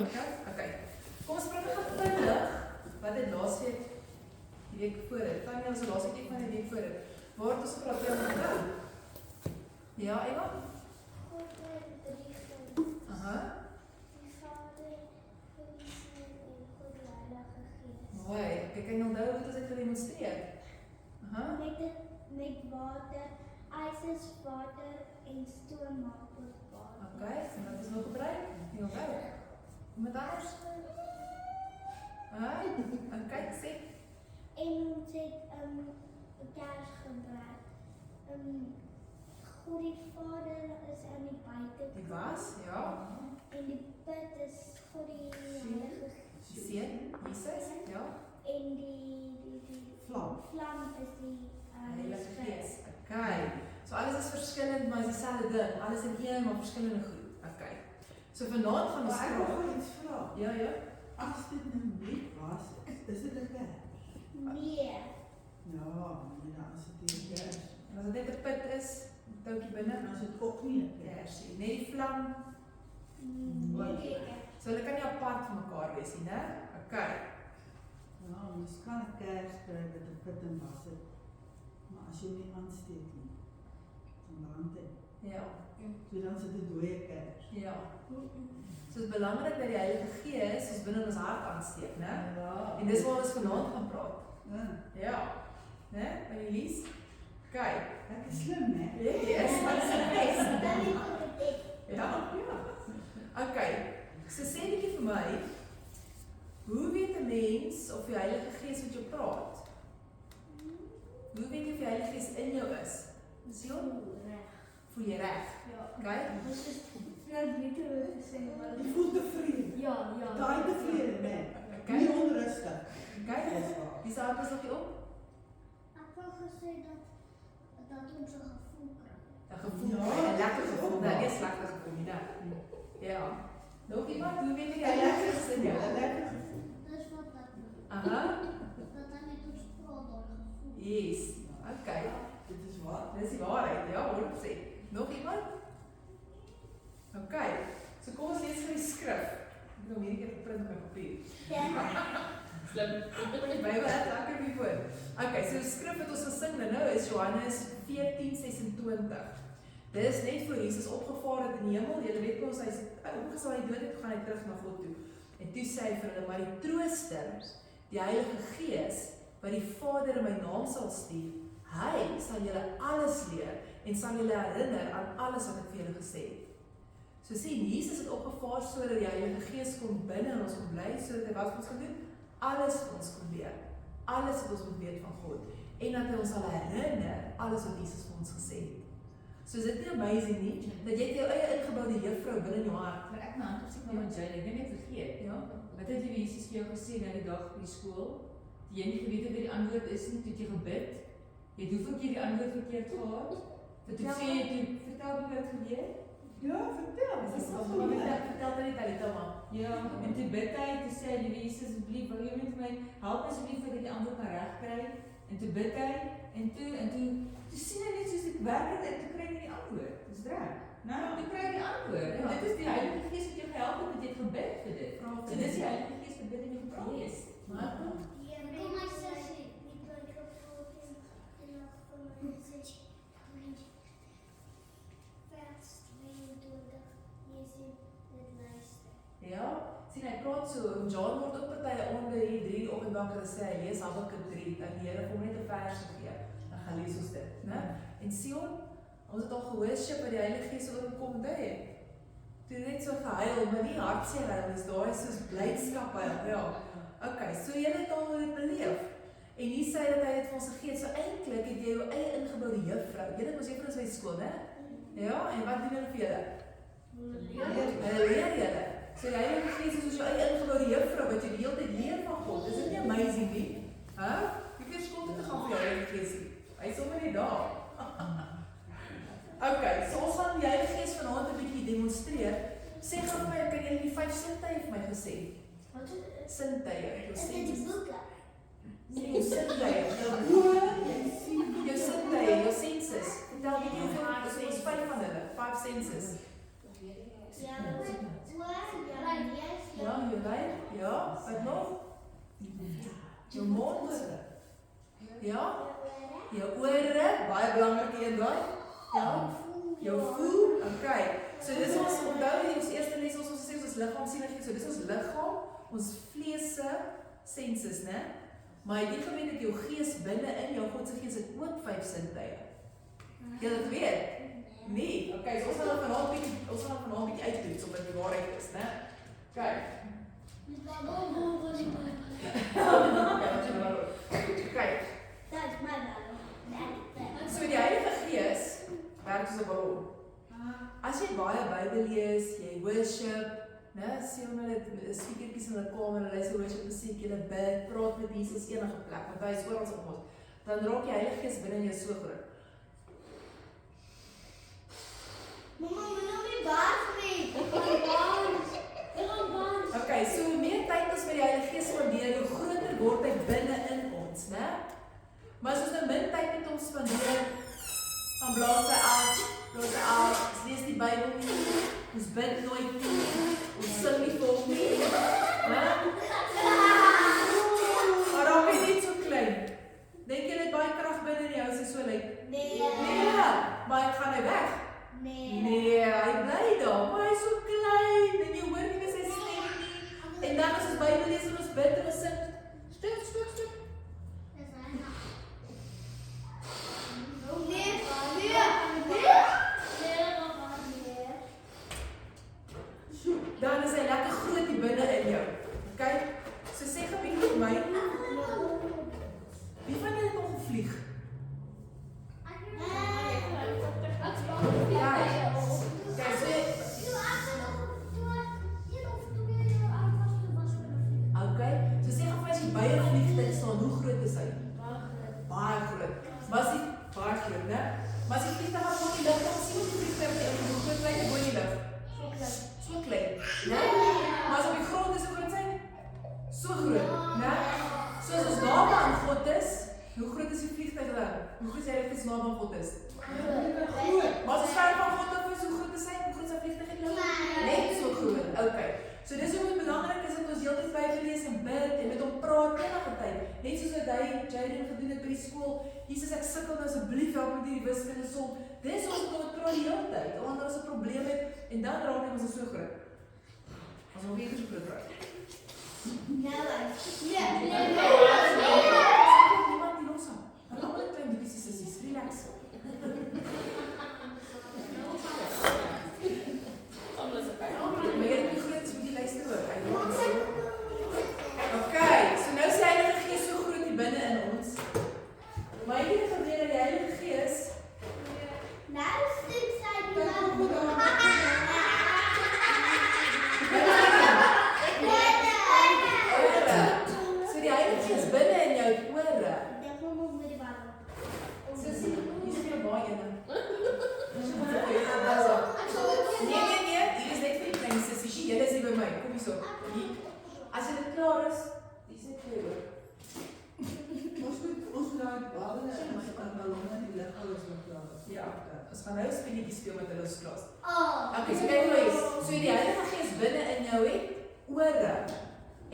Okay. Kom ons praat nog vinnig. Wat het laasweek die week voor dit? Tanya was die laasweek van die week voor dit. Waar het ons gepraat oor onthou? Ja, Eva? God het drie Aha. Die Vader, God die Seun en God die Heilige Gees. Mooi. Kyk, en onthou hoe het ons dit gedemonstreer? Aha. Met water, ijsers, water en stoom maak tot water. Okay, en wat is nog gebruik? Nie onthou. Iemand anders? En kyk, sê. En ons het kers gebruik. God die Vader is aan die buitenkant. Die was, ja. En die put is God die Heilige Gees. Seun, Jesus, ja. En die vlam is die Heilige Gees. Okay. So alles is verskillend, maar is dieselfde ding. Alles in een, maar verskillende goed. Okay. So vanaand gaan ons Maar ek wil iets vra. Ja, ja. As dit nou nie was, is dit 'n kers? Nee. Ja, as dit nie 'n kers. En as dit net 'n put is, 'n touwtjie binne, En as dit ook nie 'n kers. kersie. Net die vlam. Nee. So hulle kan nie apart van mekaar wees nie, né? Okay. Ja, ons kan 'n kers kry met 'n put en was dit. Maar as jy nie aansteek nie, dan brand dit. Ja. So dan sit 'n dooie kers. Ja. So dit is belangrik dat die Heilige Gees ons binne in ons hart aansteek, né? Ja. En dis waar ons vanaand gaan praat. Ja. Ja. Né? By die Lies. Okay. Ek is slim, hè? Yes, wat is die bes? Dan het ek dit. Ja, ja. Okay. So sê bietjie vir my, hoe weet 'n mens of die Heilige Gees met jou praat? Hoe weet jy of die Heilige Gees in jou is? Sion? Voel jy reg? Ja. Okay? Dit is nou beter gesê, maar Jy voel tevrede. ja. Daai tevrede, né? Okay. Nie onrustig. Okay? Dis waar. Wie sal ons nog hier op? Ek wou gesê dat ons 'n gevoel kry. 'n Gevoel, Ja, 'n lekker gevoel, ook nee, wel. nie 'n slegte gevoel nie, né? Ja. Nog iemand, hoe weet jy die Heilige Gees is in jou? 'n lekker gevoel. Dis wat dat Aha. dat hy met ons praat daai gevoel. Yes. Okay. Dit is waar. Dis die waarheid, ja, hoor op sê. Nog iemand? Okay. So kom ons lees vir die skrif. Ek het hom hierdie keer geprint op my papier. Slim. Bybel het lekker hier voor. Okay, so die skrif wat ons gesing nou is Johannes 14:26. Dis net voor Jesus opgevaar het in die hemel. Julle weet mos hy's opgestaan uit die dood het, gaan hy terug na God toe. En toe sê hy vir hulle, maar die Trooster, die Heilige Gees, wat die Vader in my naam sal stuur, hy sal julle alles leer en sal julle herinner aan alles wat ek vir julle gesê het. So sê Jesus het opgevaar sodat die Heilige Gees kom binne in ons kom bly, sodat hy wat vir ons kan doen? Alles vir ons kon leer. Alles wat ons moet weet van God. En dat hy ons sal herinner alles wat Jesus vir ons gesê het. So is dit nie amazing nie, dat jy jou eie ingeboude juffrou binne in jou hart. Maar ek my hand opsien nou met Jane, ek het net vergeet. Ja. Wat het die Jesus vir jou gesê na die dag by die skool? Die jy nie geweet het wat die antwoord is nie, toe het jy gebid. Jy het hoeveel keer die antwoord verkeerd gehad? Dat toe sê jy toe, vertel wie wat gebeur? Ja, vertel. Dis vertel dan nie Talita maar. Ja, en toe bid hy, toe sê hy, Liewe Jesus, asseblief, wil jy met my help asseblief dat ek die antwoord kan regkry? En toe bid hy, en toe sien hy net soos ek werk het, en toe kry hy die antwoord. Dis reg. Nou, toe kry hy die antwoord. En dit is die Heilige Gees wat jou gehelp het, dat jy het gebid vir dit. So dis die Heilige Gees wat binne in jou gepraat het. Maar Kom my sussie, die microfoon en dan kom my sussie. Vers 22. Jy sien dit luister. ja, sien hy praat so, en John word ook partye onder hier 3 oggend wakker en sê hy lees Habakuk 3, dan die Here vir hom net 'n vers gegee. Dan gaan lees ons dit, né? En Sion, ons het al gehoorship wat die Heilige Gees oor hom kom dit. Toe net so gehuil, maar nie hartseer huil, dis daai soos blydskap huil, ja. Okay, so jy het al dit beleef. En hier sê dat hy dit vir ons gegee, so eintlik het jy jou eie ingeboude juffrou. Jy het mos juffrous by skool, né? Ja, en wat doen hulle vir julle? Hulle leer julle. So die Heilige Gees is soos jou eie ingeboude juffrou wat jy die hele tyd leer van God. Is dit nie amazing nie? Hoe keer skool toe te gaan vir die Heilige Gees? Hy is sommer net daar. Okay, so ons gaan die Heilige Gees vanaand 'n bietjie demonstreer. Sê gou vir my, kan jy die 5 sintuie vir my gesê? Wat is Sintuie, jou dit? Is dit die boeke? jou sintuie, jou oë, jou sintuie, jou senses. Vertel bietjie hoeveel, dis ons 5 van hulle, 5 senses. Ja, oor, ja, lees, Ja, buik. Ja, wat nog? Jou mond. Ja, jou ore, baie belangrike een daai. Ja, jou voel. Okay. So dis ons onthou in ons eerste les ons gesê ons liggaam sien net so dis ons liggaam, ons vleese senses, né? Maar jy het geweet dat jou gees binne in jou God se gees het ook 5 sintuie. Jy het weet? Nee. Okay, so ons gaan vanaand bietjie uittoets of dit die waarheid is, né? Okay. Okay. That's my ballon. So die Heilige Gees werk soos 'n ballon. As jy baie Bybel lees, jy worship, né, sien hulle speakertjies in hulle kamer, hulle luister worship musiek, hulle bid, praat met Jesus enige plek, want hy is oral op ons. Dan raak die Heilige Gees binne in jou so groot. Mama, wil nou nie baas nie. Ek gaan baas. Okay, so hoe meer tyd ons met die Heilige Gees spandeer, hoe groter word hy binne in ons, né? Maar as ons nou min tyd met hom spandeer, dan blaas hy af, ons lees die Bybel nie, ons bid nooit nie, ons sing nie vir hom nie, né? Maar dan ben jy net so klein. Denk jy net baie krag binne in jou as hy so lyk? Nee. Nee, maar gaan hy weg? Nee. Nee, hy bly daar, maar hy is so klein, en jy hoor nie meer sy stem nie. En dan as ons Bybel lees en ons bid en ons sing, stuk. Dan is hy lekker groot hier binne in jou. Okay? So sê gou bietjie vir my, wie van julle het al gevlieg? Okay, so sê gou as jy by 'n vliegtuig staan, hoe groot is hy? Baie groot. Maar as jy baie groot, né? Maar as jy vliegtuig op die lug, dan sien jy die vliegtuig en hoe groot lyk hy bo die lug? So klein, né? Maar as op die grond is, hoe groot sy? So groot, né? So as ons naby aan God is, hoe groot is die vliegtuig dan? Hoe groot is hy as naby aan God is? Groot. Maar as ons ver van God af is, hoe groot is hy? Hoe groot is sy vliegtuig in jou? Net so groot. Okay. So dis hoe dit belangrik is dat ons heeltyd Bybel lees en bid en met hom praat enige tyd. Net soos wat Jaden gedoen het by die skool. Jesus, ek sukkel nou asseblief help met hierdie wiskunde som. Dis ons moet praat die hele tyd. Wanneer ons 'n probleem het en dan raak hy ons so groot. Ons wil weer so groot raak. Niemand die los aan. Hulle almal klein bietjie sissies, relax. Maar jy het nie groot so die luister hoor. Okay, so nou is die Heilige Gees so groot hier binne in ons. Maar jy het gebeur dat die Heilige Gees Nou stuk sy die So die Heilige Gees binne in jou ore. Dink hom op met die bal. Sissie, hier is jou baie ene. Nee, hier is net vir die klein sissie. Julle is hier by my. Kom hier so. As jy dit klaar is, dis net vir jou. Ons nou ballone en ons kan ballone in die lug hou as ons klaar is. Ja, ons gaan nou speletjies speel met hulle klas. Oh. Okay, so kyk nou eens. So die Heilige Gees binne in jou het ore.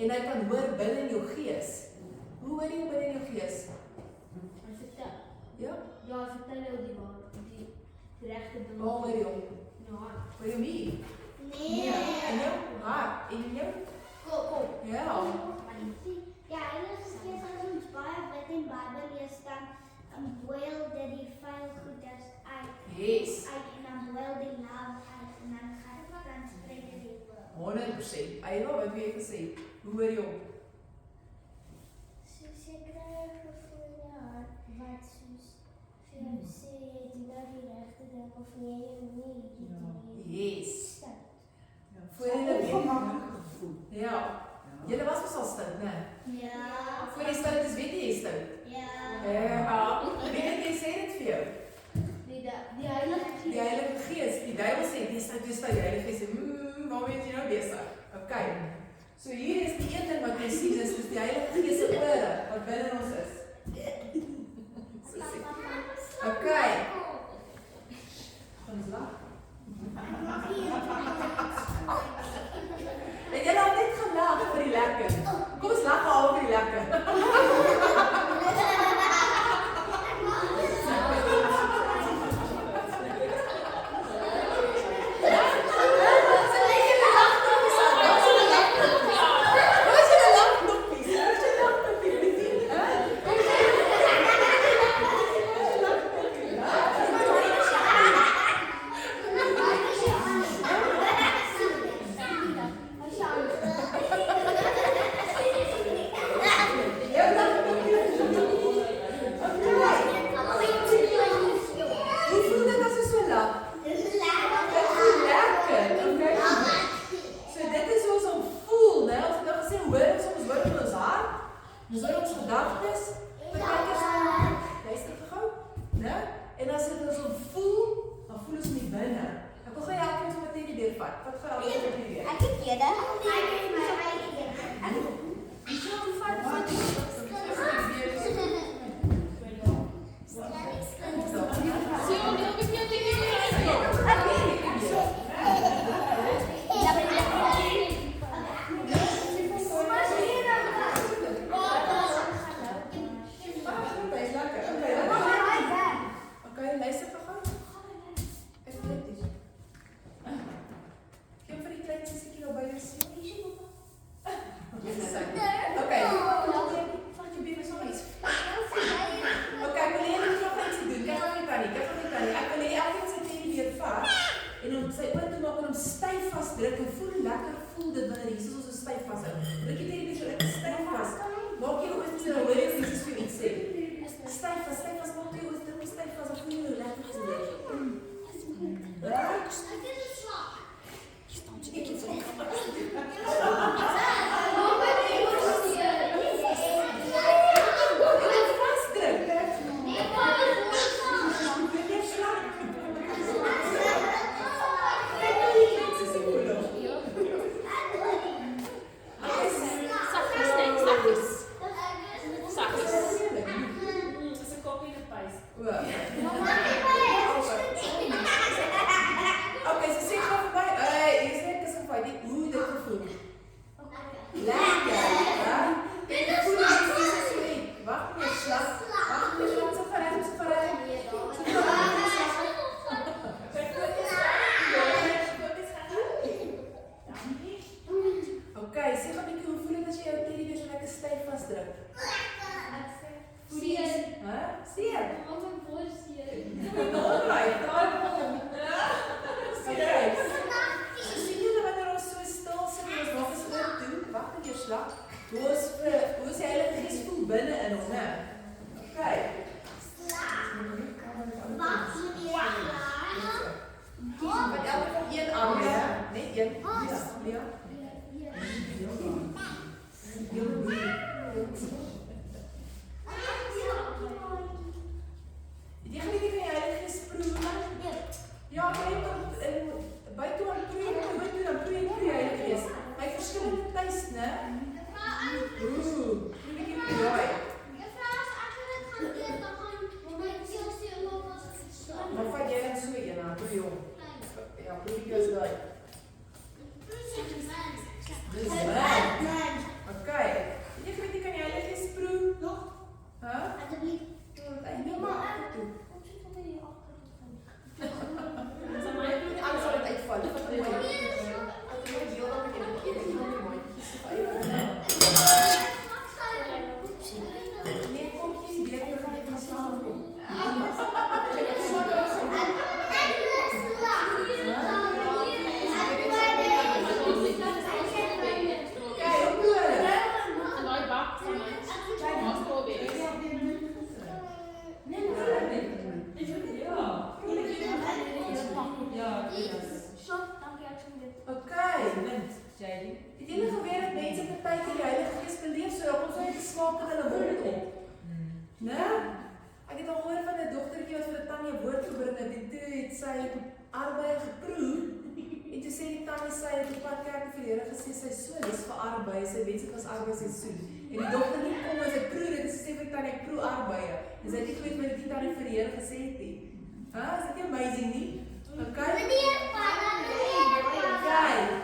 En hy kan hoor binne in jou gees. Hoe hoor jy binne in jou gees? Ja? Ja, vertel jou die bal. Die regte ding. Waar hoor jy hom? Ja. Hoor jy nie? Nee. En jou hart. En in jou? Kom. Ja. Ja, Heilige Gees as ons baie bid en Bybel lees dan boil dit die vuil goeders uit. Yes. En dan boil die naam uit en dan gaan dan spreek dit die woord. 100%. Ayla, wat wil jy gesê? Hoe hoor jy hom? Soos ek kry 'n gevoel in my hart wat soos vir jou sê jy doen nou die regte ding of jy nie. Yes. Stout. Voor julle Ongemaklike gevoel. Ja. Julle was mos al stout, né? Ja. Voor jy stout is, weet jy jy stout? Ja. Ja. Weet jy sê dit vir jou? Die Heilige Die Heilige Gees, die duiwel sê, dis stout, die Heilige Gees sê, waarmee is jy nou besig? Okay. So hier is die een ding wat jy sien, is die Heilige Gees se ore, wat binne ons is. Okay. Ons lag. En jy het net gelag. Kom ons lag al vir die lekker.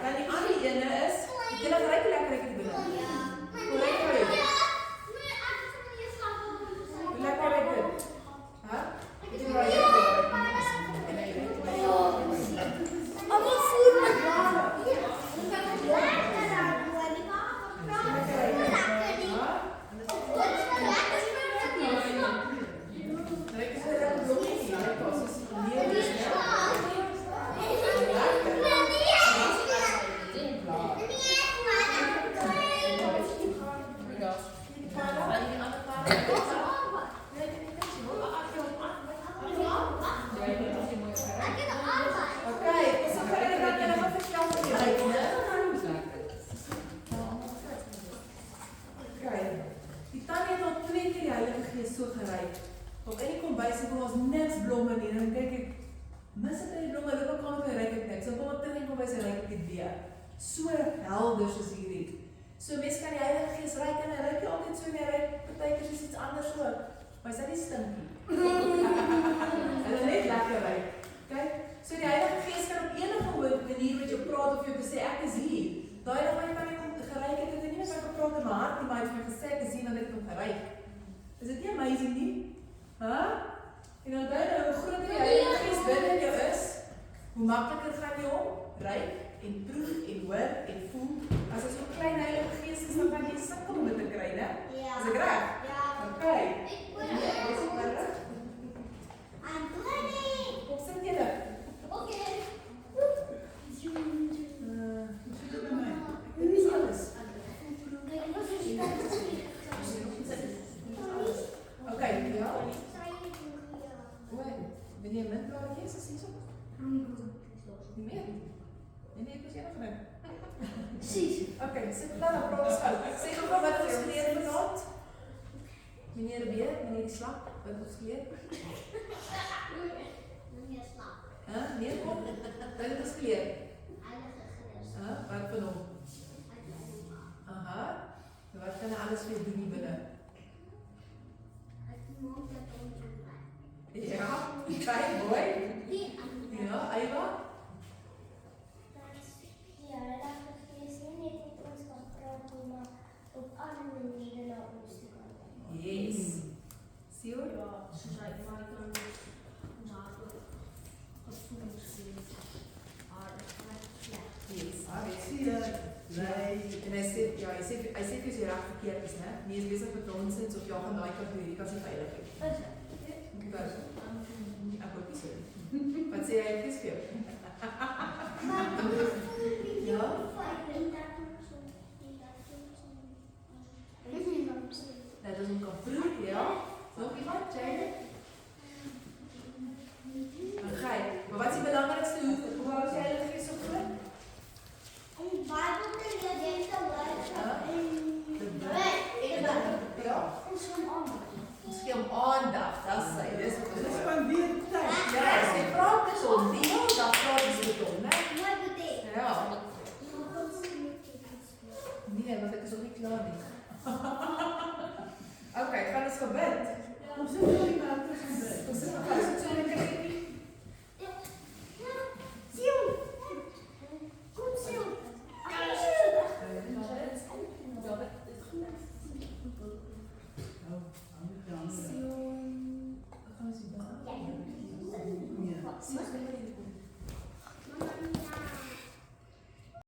Dan die ander ene is, julle gaan lekker dit doen. Okay, so gaan jullie dan nog even vertellen van die reik, né? Okay. Die tannie het al 2 keer die Heilige Gees so geryk. Op in die kombuis en ons niks blomme nie. En dan kyk ek, mis ek die blomme, loop ek aan met my ryk ek niks. Dan kom ek terug in die kombuis en ryk ek dit weer. So helder soos hierdie. So mens kan die Heilige Gees ryk en hy ryk jy altyd so en hy ryk partykeer soos iets anders ook. Maar is dat nie stinkie? Hulle net lekker ryk. Kyk, so die Heilige Gees kan op enige manier met jou praat of jou te sê ek is hier. Daai dag wat jy van hom geryk het, het hy nie met my gepraat in my hart nie, maar hy het vir my gesê ek is hier en ek het hom geryk. Is dit nie amazing nie? En dan nou, hoe groter die Heilige Gees binne in jou is, hoe makliker gaan jy hom ryk en proef en hoor en voel. As jy so 'n klein Heilige Gees is, dan kan jy sukkel om dit te kry, né? Is ek reg? Ja. Okay. Ek hoor. Kom sit julle. Okay. Sit by my. Dit is alles. Okay, ja. Ben jy min klaar gees as hierso? Nie meer? Nee, ek was jy nog gedink. Precies. Okay, sit dan op praat gou. Sê gou wat ons geleer vanaand. Meneer B, meneer Slap, wat ons geleer? Nee, kom. Wat het ons geleer? Wat van hom? Aha. Wat kan hy alles vir doen hier binne? Ja, kijk mooi. Ja, Eva? Yes. Zie je? Yes. Sien jy? En hy sê, ja, hy sê vir jy reg verkeerd is, né? Nie is besig met nonsens of ja, gaan daai kategorie kan sy veilig hê. Ek hoop nie so. Wat sê hy vir jou? Ja?